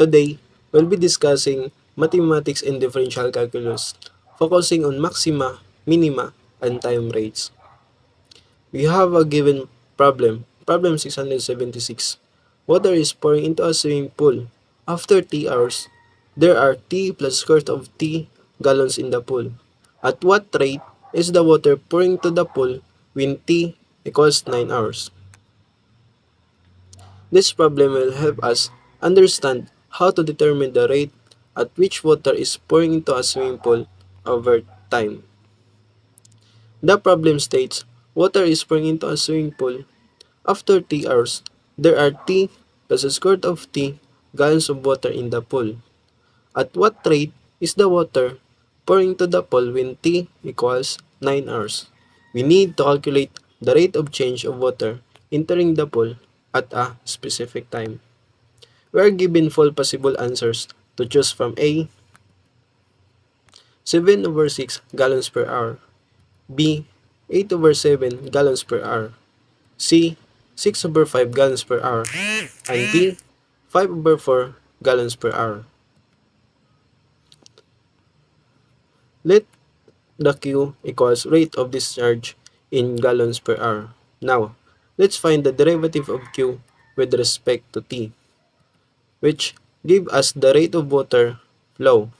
Today, we'll be discussing mathematics and differential calculus, focusing on maxima, minima, and time rates. We have a given problem 676. Water is pouring into a swimming pool. After T hours, there are T plus square root of T gallons in the pool. At what rate is the water pouring to the pool when T equals 9 hours? This problem will help us understand how to determine the rate at which water is pouring into a swimming pool over time. The problem states water is pouring into a swimming pool. After T hours, there are T plus the square root of T gallons of water in the pool. At what rate is the water pouring to the pool when T equals 9 hours? We need to calculate the rate of change of water entering the pool at a specific time. We are given four possible answers to choose from: A. 7 over 6 gallons per hour, B. 8 over 7 gallons per hour, C. 6 over 5 gallons per hour, and D. 5 over 4 gallons per hour. Let the Q equals rate of discharge in gallons per hour. Now, let's find the derivative of Q with respect to T, which give us the rate of water flow,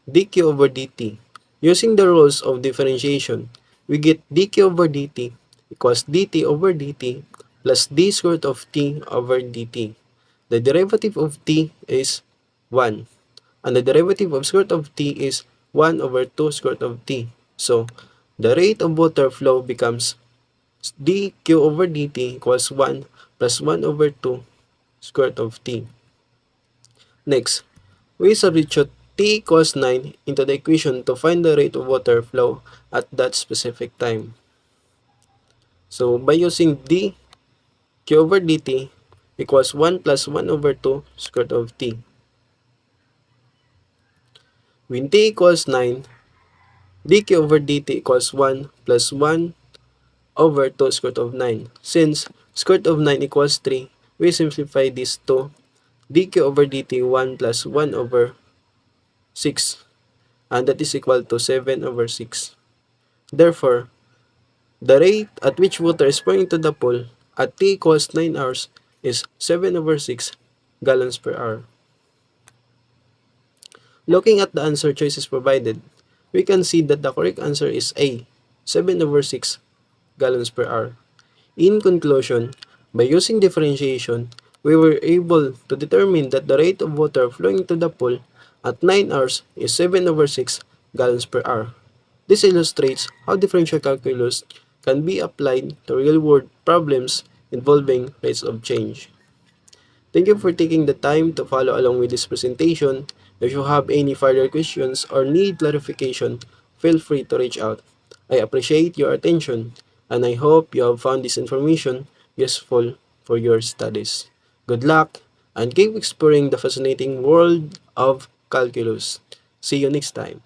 dq over dt. Using the rules of differentiation, we get dq over dt equals dt over dt plus d square root of t over dt. The derivative of t is 1, and the derivative of square root of t is 1 over 2 square root of t. So, the rate of water flow becomes dq over dt equals 1 plus 1 over 2 square root of t. Next, we substitute t equals 9 into the equation to find the rate of water flow at that specific time. So, by using d q over dt equals 1 plus 1 over 2 square root of t. When t equals 9, dq over dt equals 1 plus 1 over 2 square root of 9. Since square root of 9 equals 3, we simplify this to dq over dt 1 plus 1 over 6, and that is equal to 7 over 6. Therefore, the rate at which water is pouring into the pool at t equals 9 hours is 7 over 6 gallons per hour. Looking at the answer choices provided, we can see that the correct answer is A, 7 over 6 gallons per hour. In conclusion, by using differentiation, we were able to determine that the rate of water flowing into the pool at 9 hours is 7 over 6 gallons per hour. This illustrates how differential calculus can be applied to real-world problems involving rates of change. Thank you for taking the time to follow along with this presentation. If you have any further questions or need clarification, feel free to reach out. I appreciate your attention, and I hope you have found this information useful for your studies. Good luck, and keep exploring the fascinating world of calculus. See you next time.